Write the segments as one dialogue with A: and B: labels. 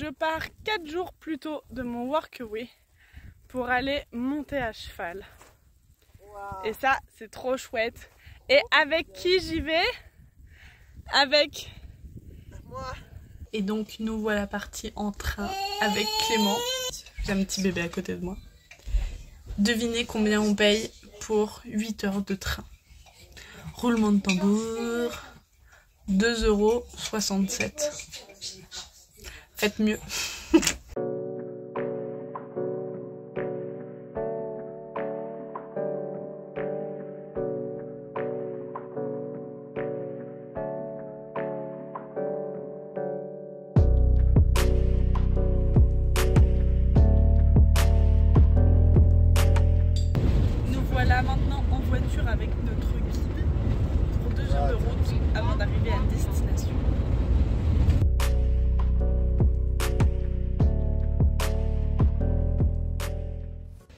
A: je pars 4 jours plus tôt de mon workaway pour aller monter à cheval. Wow. Et ça, c'est trop chouette. Et avec qui j'y vais? Avec moi. Et donc nous voilà partis en train avec Clément. J'ai un petit bébé à côté de moi. Devinez combien on paye pour 8 heures de train. Roulement de tambour, 2,67 €. Faites mieux. Voilà maintenant en voiture avec notre guide pour 2 heures de route avant d'arriver à destination.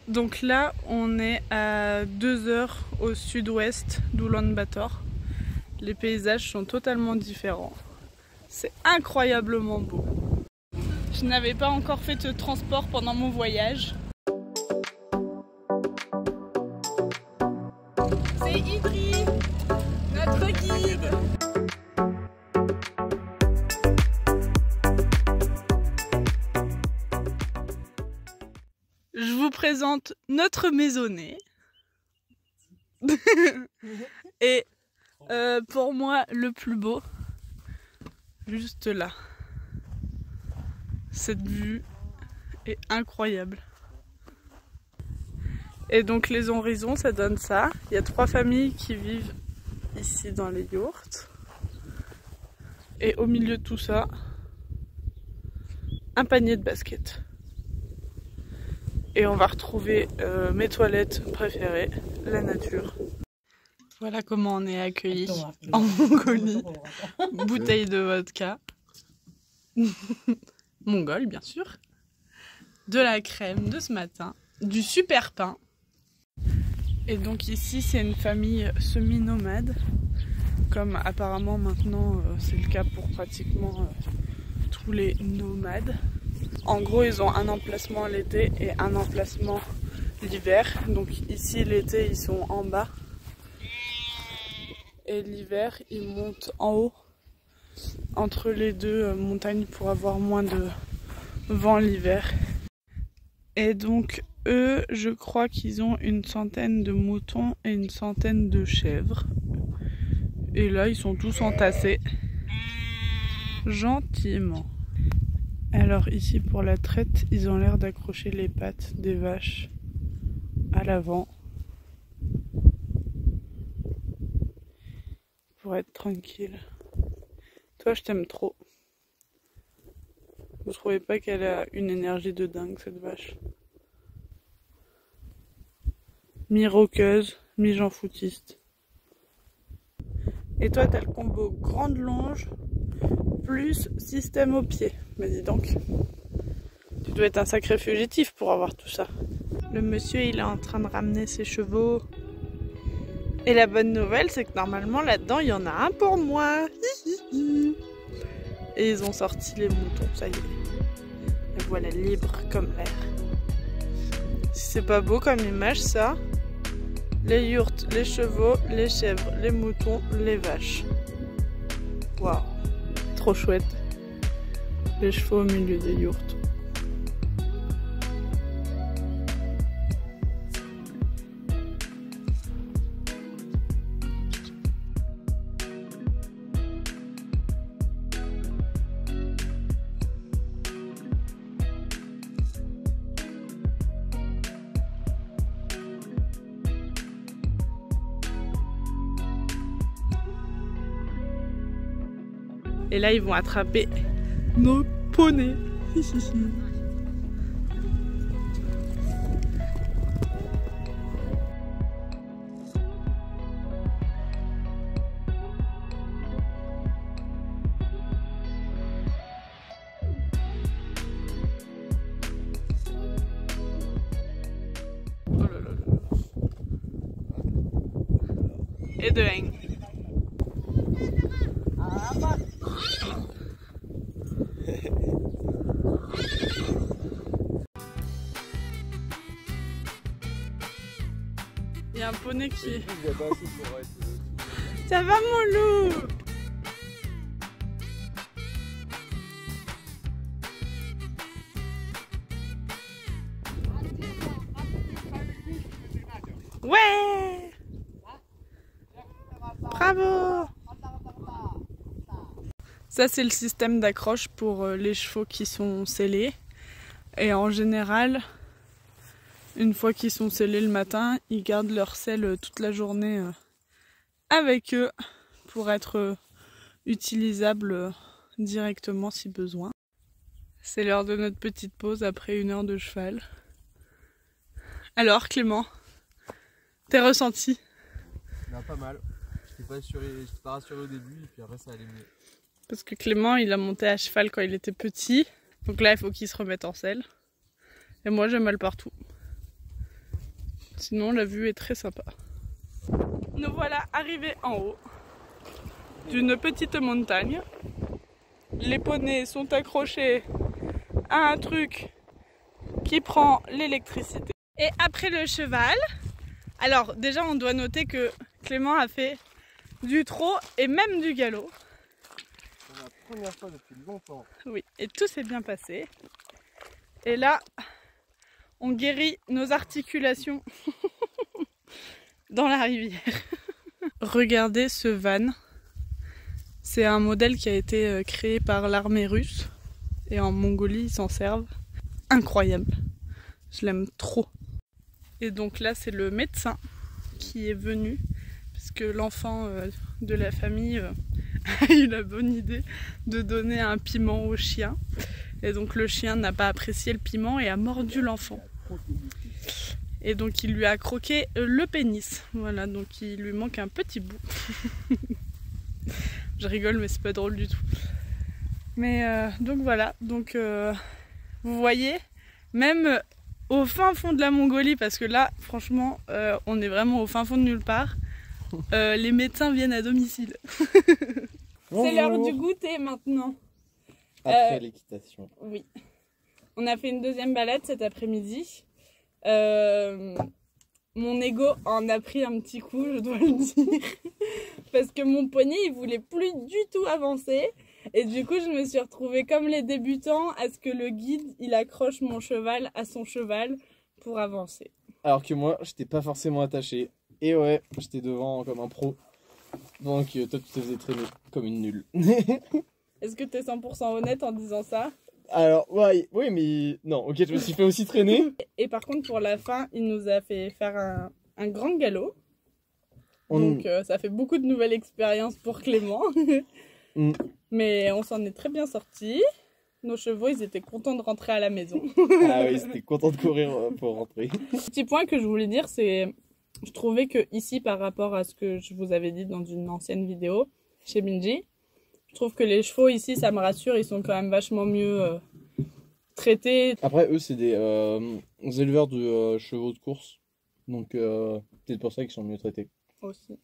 A: Donc là on est à 2 heures au sud-ouest d'Oulan-Bator. Les paysages sont totalement différents. C'est incroyablement beau. Je n'avais pas encore fait de transport pendant mon voyage. C'est Idri, notre guide. Je vous présente notre maisonnée. Et pour moi, le plus beau, juste là. Cette vue est incroyable. Et donc les horizons, ça donne ça. Il y a 3 familles qui vivent ici dans les yourtes. Et au milieu de tout ça, un panier de basket. Et on va retrouver mes toilettes préférées, la nature. Voilà comment on est accueillis en Mongolie. Bouteille de vodka. Mongol, bien sûr. De la crème de ce matin. Du super pain. Et donc ici c'est une famille semi-nomade, comme apparemment maintenant c'est le cas pour pratiquement tous les nomades. En gros ils ont un emplacement l'été et un emplacement l'hiver. Donc ici l'été ils sont en bas et l'hiver ils montent en haut entre les deux montagnes pour avoir moins de vent l'hiver. Et donc eux, je crois qu'ils ont une centaine de moutons et une centaine de chèvres. Et là, ils sont tous entassés. Gentiment. Alors ici, pour la traite, ils ont l'air d'accrocher les pattes des vaches à l'avant. Pour être tranquille. Toi, je t'aime trop. Vous trouvez pas qu'elle a une énergie de dingue, cette vache? Mi-roqueuse, mi-jean footiste. Et toi, t'as le combo grande longe plus système au pied. Mais dis donc, tu dois être un sacré fugitif pour avoir tout ça. Le monsieur, il est en train de ramener ses chevaux. Et la bonne nouvelle, c'est que normalement, là-dedans, il y en a un pour moi. Et ils ont sorti les moutons, ça y est. Et voilà, libre comme l'air. Si c'est pas beau comme image, ça. Les yourtes, les chevaux, les chèvres, les moutons, les vaches. Waouh, trop chouette. Les chevaux au milieu des yourtes. Et là, ils vont attraper nos poneys. Oh là là là. Et de hang. poney qui...
B: Il y a pas assez pour être...
A: Ça va mon loup? Ouais! Bravo! Ça c'est le système d'accroche pour les chevaux qui sont sellés. Et en général, une fois qu'ils sont sellés le matin, ils gardent leur selle toute la journée avec eux pour être utilisables directement si besoin. C'est l'heure de notre petite pause après 1 heure de cheval. Alors Clément, tes ressentis?
B: Non, pas mal. J'étais pas rassuré au début et puis après ça allait mieux.
A: Parce que Clément il a monté à cheval quand il était petit. Donc là il faut qu'il se remette en selle. Et moi j'ai mal partout. Sinon la vue est très sympa. Nous voilà arrivés en haut d'une petite montagne. Les poneys sont accrochés à un truc qui prend l'électricité. Et après le cheval, alors déjà on doit noter que Clément a fait du trot et même du galop.
B: C'est la première fois depuis longtemps.
A: Oui, et tout s'est bien passé. Et là, on guérit nos articulations dans la rivière. Regardez ce van. C'est un modèle qui a été créé par l'armée russe. Et en Mongolie, ils s'en servent. Incroyable. Je l'aime trop. Et donc là, c'est le médecin qui est venu. Parce que l'enfant de la famille a eu la bonne idée de donner un piment au chien. Et donc le chien n'a pas apprécié le piment et a mordu l'enfant. Et donc il lui a croqué le pénis. Voilà, donc il lui manque un petit bout. Je rigole mais c'est pas drôle du tout. Mais donc voilà, donc vous voyez, même au fin fond de la Mongolie, parce que là franchement on est vraiment au fin fond de nulle part, les médecins viennent à domicile. C'est l'heure du goûter maintenant.
B: Après l'équitation.
A: Oui. On a fait une deuxième balade cet après-midi. Mon ego en a pris un petit coup, je dois le dire. Parce que mon poney, il voulait plus du tout avancer. Et du coup, je me suis retrouvée comme les débutants à ce que le guide, il accroche mon cheval à son cheval pour avancer.
B: Alors que moi, j'étais pas forcément attaché. Et ouais, j'étais devant comme un pro. Donc toi, tu te faisais traîner comme une nulle.
A: Est-ce que tu es 100% honnête en disant ça?
B: Alors, ouais, oui, mais non, ok, je me suis fait aussi traîner.
A: Et par contre, pour la fin, il nous a fait faire un grand galop. Donc, ça fait beaucoup de nouvelles expériences pour Clément. Mais on s'en est très bien sortis. Nos chevaux, ils étaient contents de rentrer à la maison.
B: Ah oui, ils étaient contents de courir pour rentrer.
A: Petit point que je voulais dire, c'est... Je trouvais que ici, par rapport à ce que je vous avais dit dans une ancienne vidéo, chez Minji, je trouve que les chevaux ici, ça me rassure, ils sont quand même vachement mieux traités.
B: Après, eux, c'est des éleveurs de chevaux de course. Donc, peut-être pour ça qu'ils sont mieux traités.
A: Aussi.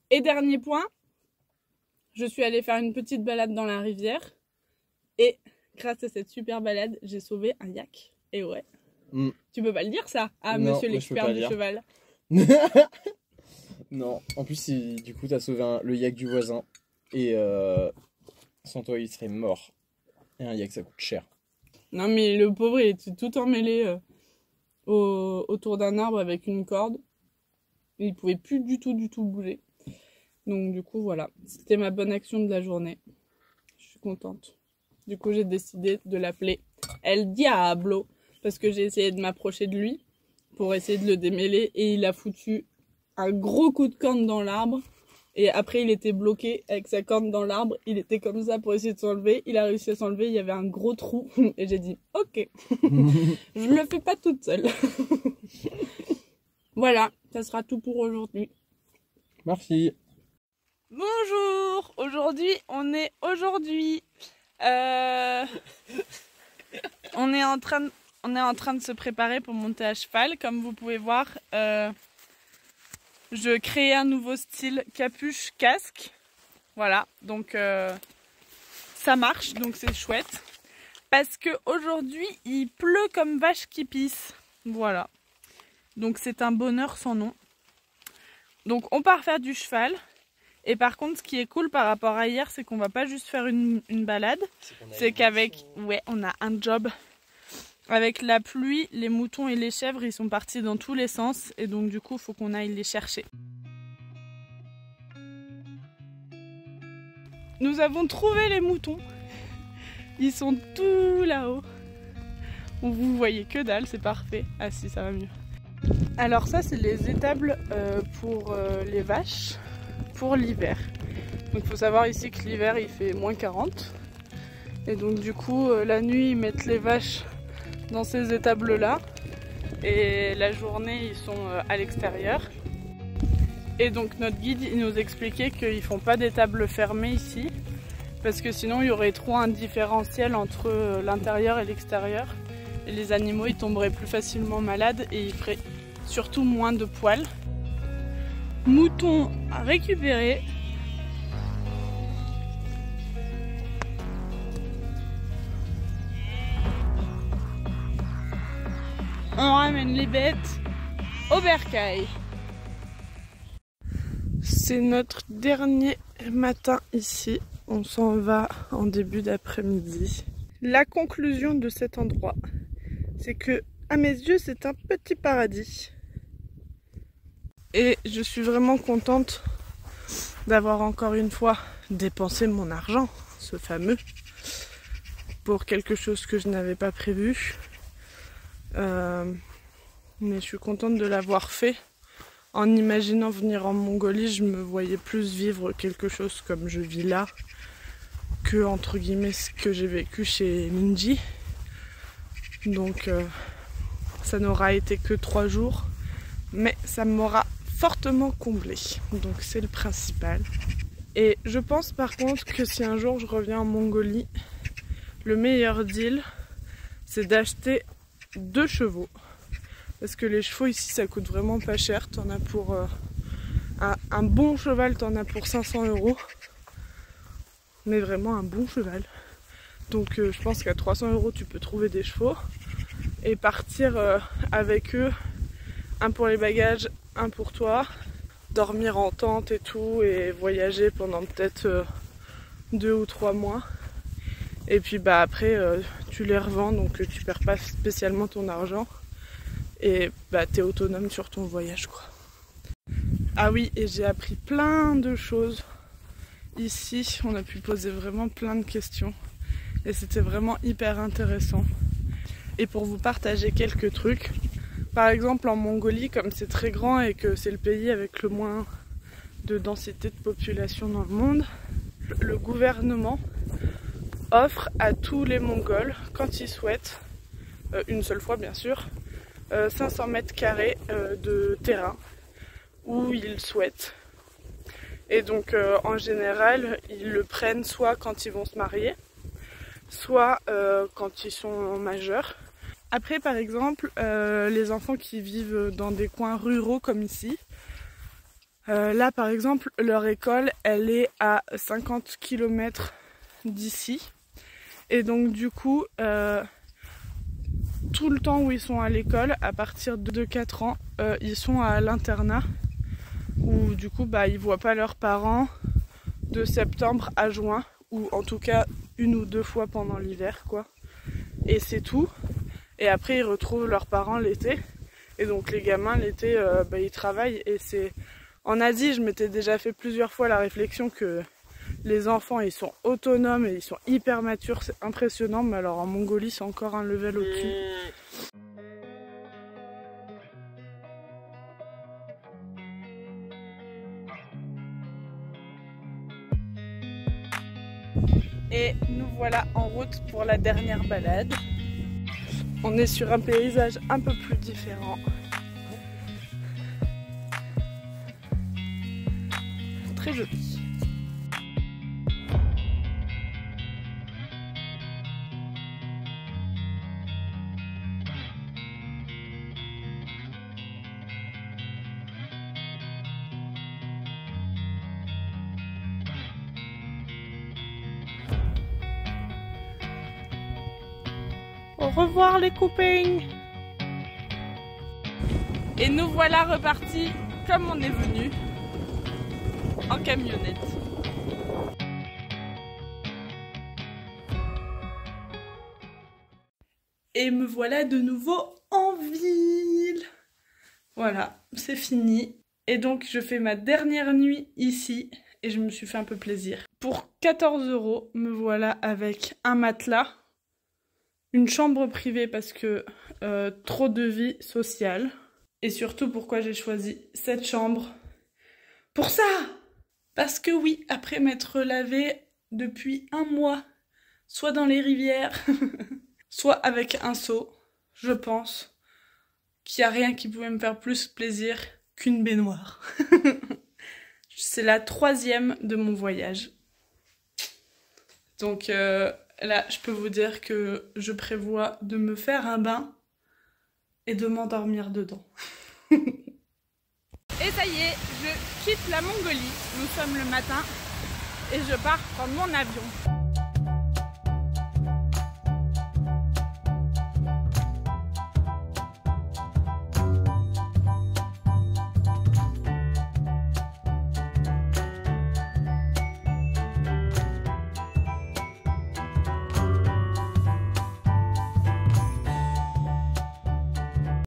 A: Et dernier point, je suis allée faire une petite balade dans la rivière. Et grâce à cette super balade, j'ai sauvé un yak. Et ouais. Tu peux pas le dire ça à
B: Non,
A: monsieur l'expert du cheval.
B: Non, en plus, du coup, t'as sauvé le yak du voisin. Et sans toi, il serait mort. Et un yak, ça coûte cher.
A: Non, mais le pauvre, il était tout emmêlé autour d'un arbre avec une corde. Il pouvait plus du tout bouger. Donc, du coup, voilà. C'était ma bonne action de la journée. Je suis contente. Du coup, j'ai décidé de l'appeler El Diablo. Parce que j'ai essayé de m'approcher de lui pour essayer de le démêler. Et il a foutu un gros coup de corne dans l'arbre. Et après, il était bloqué avec sa corne dans l'arbre. Il était comme ça pour essayer de s'enlever. Il a réussi à s'enlever. Il y avait un gros trou. Et j'ai dit, ok, je le fais pas toute seule. Voilà, ça sera tout pour aujourd'hui.
B: Merci.
A: Bonjour. Aujourd'hui, on est en train de se préparer pour monter à cheval. Comme vous pouvez voir, je crée un nouveau style capuche-casque. Voilà, donc ça marche, donc c'est chouette. Parce qu'aujourd'hui, il pleut comme vache qui pisse. Voilà. Donc c'est un bonheur sans nom. Donc on part faire du cheval. Et par contre, ce qui est cool par rapport à hier, c'est qu'on va pas juste faire une balade. C'est qu'avec, ouais, on a un job. Avec la pluie, les moutons et les chèvres, ils sont partis dans tous les sens. Et donc du coup, il faut qu'on aille les chercher. Nous avons trouvé les moutons. Ils sont tout là-haut. Vous voyez que dalle, c'est parfait. Ah si, ça va mieux. Alors ça, c'est les étables pour les vaches pour l'hiver. Donc il faut savoir ici que l'hiver, il fait moins 40. Et donc du coup, la nuit, ils mettent les vaches dans ces étables-là. Et la journée, ils sont à l'extérieur. Et donc notre guide, il nous expliquait qu'ils font pas d'étable fermée ici. Parce que sinon, il y aurait trop un différentiel entre l'intérieur et l'extérieur. Et les animaux, ils tomberaient plus facilement malades et ils feraient surtout moins de poils. Moutons à récupérer. On ramène les bêtes au bercail. C'est notre dernier matin ici. On s'en va en début d'après-midi. La conclusion de cet endroit, c'est que, à mes yeux, c'est un petit paradis. Et je suis vraiment contente d'avoir encore une fois dépensé mon argent, ce fameux, pour quelque chose que je n'avais pas prévu. Mais je suis contente de l'avoir fait. En imaginant venir en Mongolie, je me voyais plus vivre quelque chose comme je vis là que, entre guillemets, ce que j'ai vécu chez Minji. Donc ça n'aura été que 3 jours, mais ça m'aura fortement comblé. Donc c'est le principal. Et je pense par contre que si un jour je reviens en Mongolie, le meilleur deal, c'est d'acheter 2 chevaux. Parce que les chevaux ici, ça coûte vraiment pas cher. T'en as pour un bon cheval, t'en as pour 500 €. Mais vraiment un bon cheval. Donc je pense qu'à 300 € tu peux trouver des chevaux. Et partir avec eux, un pour les bagages, un pour toi. Dormir en tente et tout, et voyager pendant peut-être 2 ou 3 mois. Et puis bah après tu les revends, donc tu perds pas spécialement ton argent. Et bah t'es autonome sur ton voyage quoi. Ah oui, et j'ai appris plein de choses. Ici, on a pu poser vraiment plein de questions. Et c'était vraiment hyper intéressant. Et pour vous partager quelques trucs, par exemple en Mongolie, comme c'est très grand et que c'est le pays avec le moins de densité de population dans le monde, le gouvernement offre à tous les Mongols, quand ils souhaitent, une seule fois bien sûr, 500 mètres carrés de terrain où ils souhaitent. Et donc en général, ils le prennent soit quand ils vont se marier, soit quand ils sont majeurs. Après par exemple, les enfants qui vivent dans des coins ruraux comme ici, là par exemple, leur école, elle est à 50 km d'ici. Et donc du coup, tout le temps où ils sont à l'école, à partir de 4 ans, ils sont à l'internat. Où du coup, bah, ils voient pas leurs parents de septembre à juin. Ou en tout cas, 1 ou 2 fois pendant l'hiver, quoi. Et c'est tout. Et après, ils retrouvent leurs parents l'été. Et donc les gamins, l'été, bah, ils travaillent. Et c'est... En Asie, je m'étais déjà fait plusieurs fois la réflexion que les enfants, ils sont autonomes et ils sont hyper matures, c'est impressionnant, mais alors en Mongolie, c'est encore un level au-dessus. Et nous voilà en route pour la dernière balade. On est sur un paysage un peu plus différent. Très joli. Au revoir les copains. Et nous voilà repartis comme on est venu. en camionnette. Et me voilà de nouveau en ville. Voilà, c'est fini. Et donc je fais ma dernière nuit ici et je me suis fait un peu plaisir. Pour 14 €, me voilà avec un matelas, une chambre privée parce que trop de vie sociale. Et surtout pourquoi j'ai choisi cette chambre. Pour ça! Parce que oui, après m'être lavée depuis un mois, soit dans les rivières, soit avec un seau, je pense qu'il n'y a rien qui pouvait me faire plus plaisir qu'une baignoire. C'est la 3e de mon voyage. Donc là, je peux vous dire que je prévois de me faire un bain et de m'endormir dedans. Et ça y est, je quitte la Mongolie. Nous sommes le matin et je pars prendre mon avion.